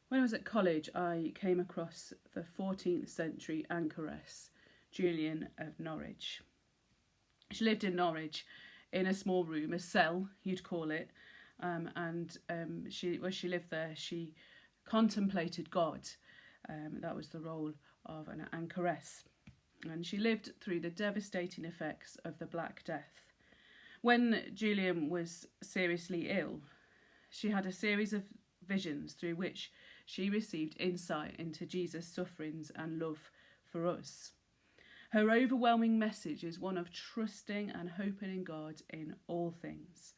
When I was at college, I came across the 14th century anchoress, Julian of Norwich. She lived in Norwich in a small room, a cell, you'd call it, and she lived there, she contemplated God. That was the role of an anchoress. And she lived through the devastating effects of the Black Death. When Julian was seriously ill, she had a series of visions through which she received insight into Jesus' sufferings and love for us. Her overwhelming message is one of trusting and hoping in God in all things.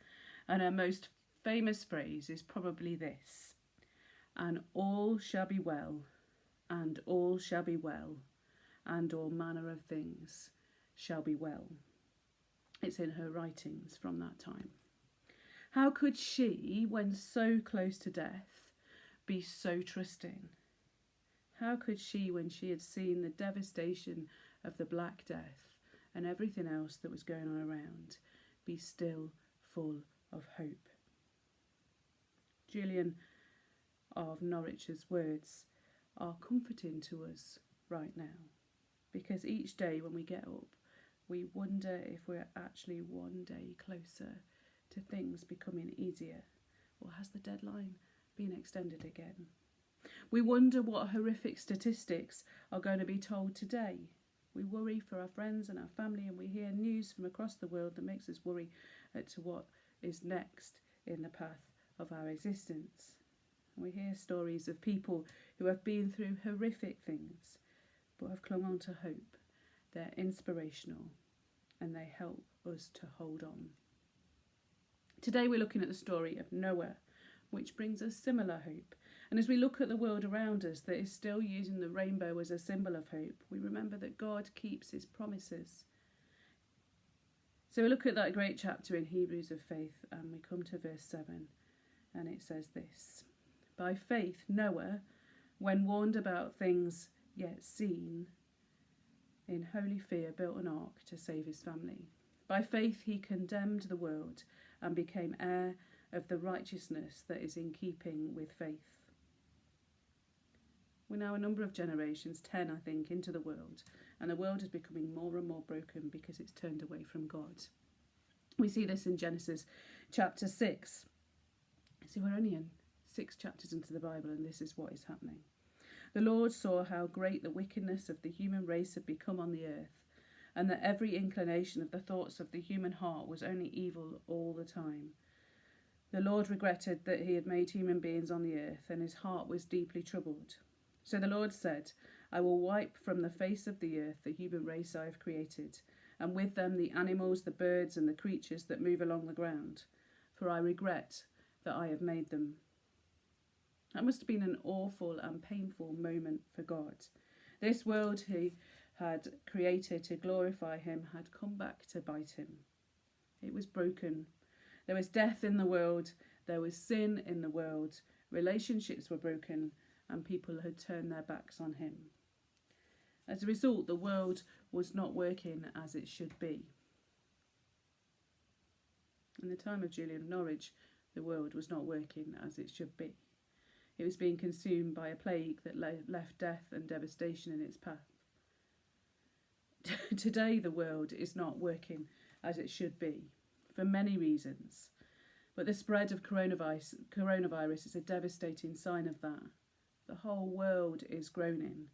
And her most famous phrase is probably this: "And all shall be well, and all shall be well, and all manner of things shall be well." It's in her writings from that time. How could she, when so close to death, be so trusting? How could she, when she had seen the devastation of the Black Death and everything else that was going on around, be still full of hope? Julian of Norwich's words are comforting to us right now, because each day when we get up, we wonder if we're actually one day closer to things becoming easier, or has the deadline been extended again? We wonder what horrific statistics are going to be told today. We worry for our friends and our family, and we hear news from across the world that makes us worry as to what is next in the path of our existence. And we hear stories of people who have been through horrific things but have clung on to hope. They're inspirational and they help us to hold on. Today we're looking at the story of Noah, which brings us similar hope. And as we look at the world around us that is still using the rainbow as a symbol of hope, we remember that God keeps his promises. So we look at that great chapter in Hebrews of faith, and we come to verse 7, and it says this: "By faith Noah, when warned about things yet seen, in holy fear built an ark to save his family. By faith he condemned the world and became heir of the righteousness that is in keeping with faith." We're now a number of generations, 10 I think, into the world, and the world is becoming more and more broken because it's turned away from God. We see this in Genesis chapter 6. See, we're only in 6 chapters into the Bible, and this is what is happening. "The Lord saw how great the wickedness of the human race had become on the earth, and that every inclination of the thoughts of the human heart was only evil all the time. The Lord regretted that he had made human beings on the earth, and his heart was deeply troubled. So the Lord said, I will wipe from the face of the earth the human race I have created, and with them the animals, the birds, and the creatures that move along the ground, for I regret that I have made them." That must have been an awful and painful moment for God. This world he had created to glorify him had come back to bite him. It was broken. There was death in the world. There was sin in the world. Relationships were broken, and people had turned their backs on him. As a result, the world was not working as it should be. In the time of Julian of Norwich, the world was not working as it should be. It was being consumed by a plague that left death and devastation in its path. Today, the world is not working as it should be, for many reasons. But the spread of coronavirus is a devastating sign of that. The whole world is groaning.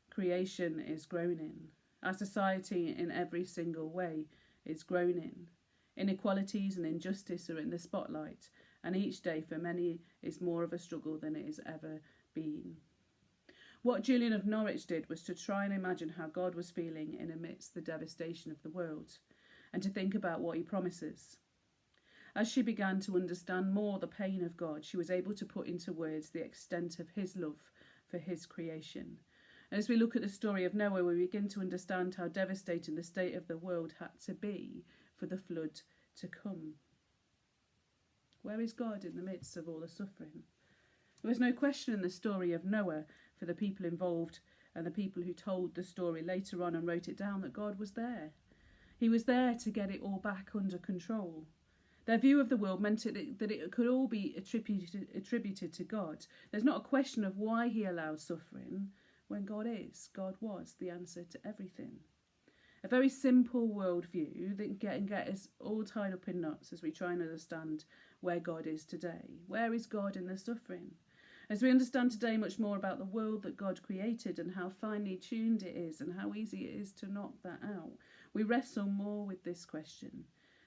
Creation is groaning. Our society in every single way is groaning. Inequalities and injustice are in the spotlight, and each day for many is more of a struggle than it has ever been. What Julian of Norwich did was to try and imagine how God was feeling in amidst the devastation of the world, and to think about what he promises. As she began to understand more the pain of God, she was able to put into words the extent of his love for his creation. And as we look at the story of Noah, we begin to understand how devastating the state of the world had to be for the flood to come. Where is God in the midst of all the suffering? There was no question in the story of Noah for the people involved and the people who told the story later on and wrote it down that God was there. He was there to get it all back under control. Their view of the world meant that it could all be attributed to God. There's not a question of why he allowed suffering when God was the answer to everything. A very simple worldview that can get us all tied up in knots as we try and understand where God is today. Where is God in the suffering? As we understand today much more about the world that God created and how finely tuned it is and how easy it is to knock that out, we wrestle more with this question,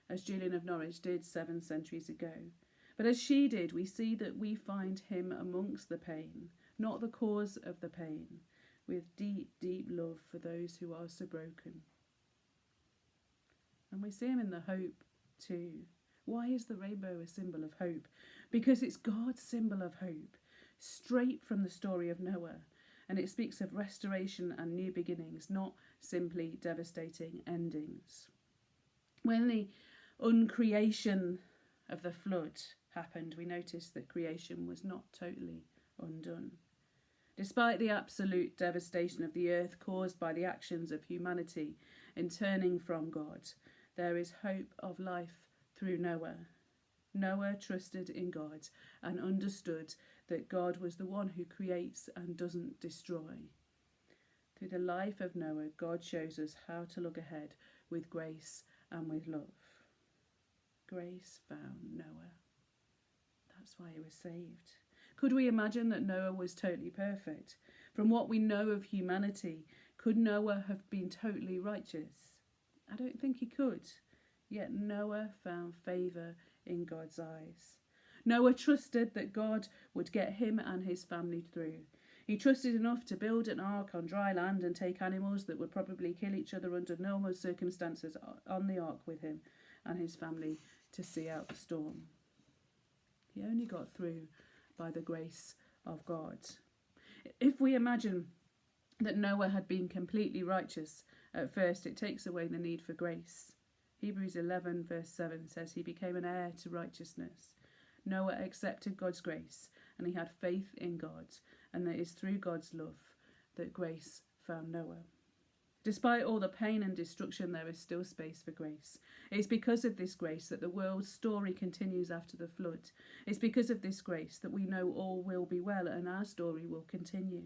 as Julian of Norwich did 7 centuries ago. But as she did, we see that we find him amongst the pain, not the cause of the pain, with deep, deep love for those who are so broken. And we see him in the hope too. Why is the rainbow a symbol of hope? Because it's God's symbol of hope, straight from the story of Noah. And it speaks of restoration and new beginnings, not simply devastating endings. When the uncreation of the flood happened, we noticed that creation was not totally undone. Despite the absolute devastation of the earth caused by the actions of humanity in turning from God, there is hope of life through Noah. Noah trusted in God and understood that God was the one who creates and doesn't destroy. Through the life of Noah, God shows us how to look ahead with grace and with love. Grace found Noah. That's why he was saved. Could we imagine that Noah was totally perfect? From what we know of humanity, could Noah have been totally righteous? I don't think he could. Yet Noah found favour in God's eyes. Noah trusted that God would get him and his family through. He trusted enough to build an ark on dry land and take animals that would probably kill each other under normal circumstances on the ark with him and his family to see out the storm. He only got through by the grace of God. If we imagine that Noah had been completely righteous at first, it takes away the need for grace. Hebrews 11 verse 7 says he became an heir to righteousness. Noah accepted God's grace and he had faith in God, and it is through God's love that grace found Noah. Despite all the pain and destruction, there is still space for grace. It's because of this grace that the world's story continues after the flood. It's because of this grace that we know all will be well and our story will continue.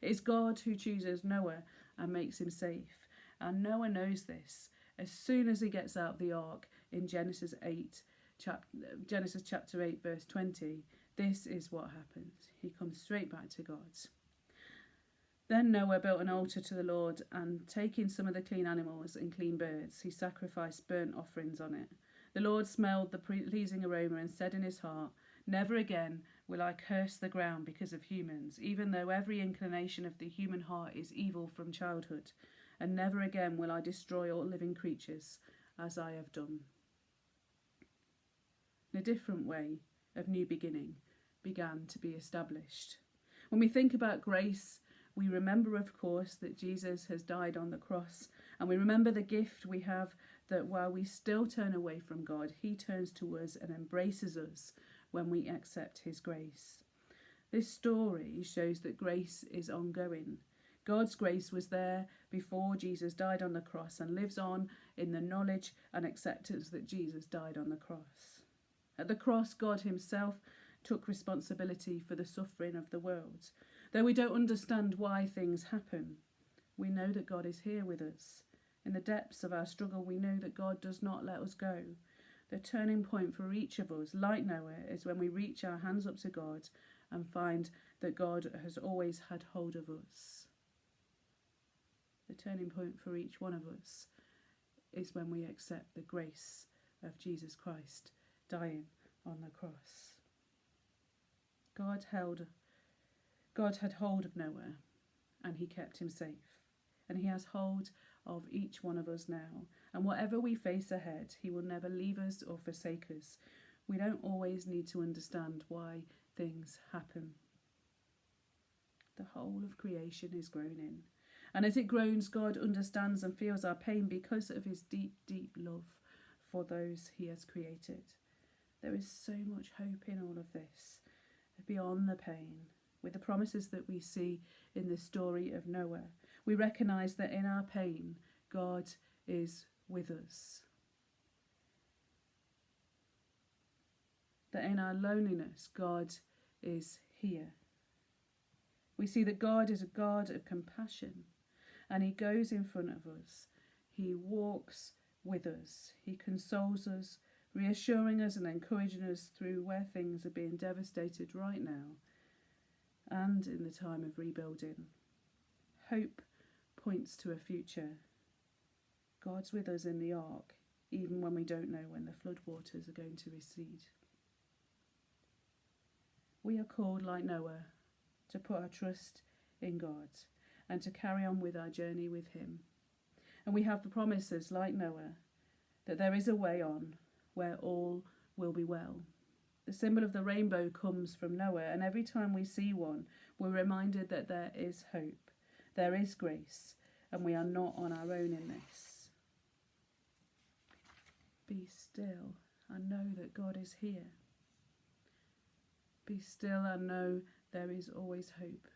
It's God who chooses Noah and makes him safe. And Noah knows this. As soon as he gets out of the ark in Genesis chapter 8 verse 20, this is what happens. He comes straight back to God. Then Noah built an altar to the Lord, and taking some of the clean animals and clean birds, he sacrificed burnt offerings on it. The Lord smelled the pleasing aroma and said in his heart, "Never again will I curse the ground because of humans, even though every inclination of the human heart is evil from childhood. And never again will I destroy all living creatures as I have done." In a different way of new beginning began to be established. When we think about grace, we remember, of course, that Jesus has died on the cross, and we remember the gift we have that while we still turn away from God, he turns to us and embraces us when we accept his grace. This story shows that grace is ongoing. God's grace was there before Jesus died on the cross and lives on in the knowledge and acceptance that Jesus died on the cross. At the cross, God himself took responsibility for the suffering of the world. Though we don't understand why things happen, we know that God is here with us. In the depths of our struggle, we know that God does not let us go. The turning point for each of us, like Noah, is when we reach our hands up to God and find that God has always had hold of us. The turning point for each one of us is when we accept the grace of Jesus Christ dying on the cross. God had hold of Noah, and he kept him safe. And he has hold of each one of us now. And whatever we face ahead, he will never leave us or forsake us. We don't always need to understand why things happen. The whole of creation is groaning. And as it groans, God understands and feels our pain because of his deep, deep love for those he has created. There is so much hope in all of this, beyond the pain. With the promises that we see in the story of Noah, we recognise that in our pain, God is with us. that in our loneliness, God is here. We see that God is a God of compassion, and he goes in front of us. He walks with us. He consoles us, reassuring us and encouraging us through where things are being devastated right now and in the time of rebuilding. Hope points to a future. God's with us in the ark, even when we don't know when the floodwaters are going to recede. We are called, like Noah, to put our trust in God and to carry on with our journey with him. And we have the promises, like Noah, that there is a way on where all will be well. The symbol of the rainbow comes from Noah, and every time we see one, we're reminded that there is hope, there is grace, and we are not on our own in this. Be still and know that God is here. Be still and know there is always hope.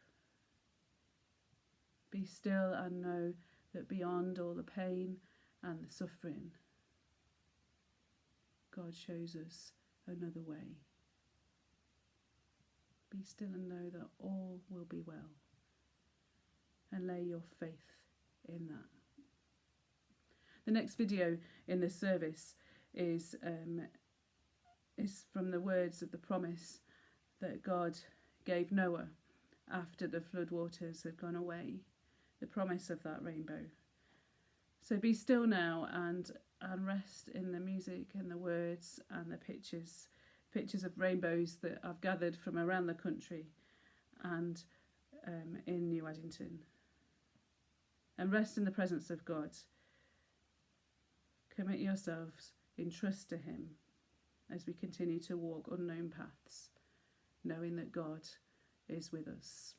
Be still and know that beyond all the pain and the suffering, God shows us another way. Be still and know that all will be well, and lay your faith in that. The next video in this service is from the words of the promise that God gave Noah after the floodwaters had gone away, the promise of that rainbow. So be still now and rest in the music and the words and the pictures of rainbows that I've gathered from around the country and in New Addington. And rest in the presence of God. Commit yourselves in trust to him as we continue to walk unknown paths, knowing that God is with us.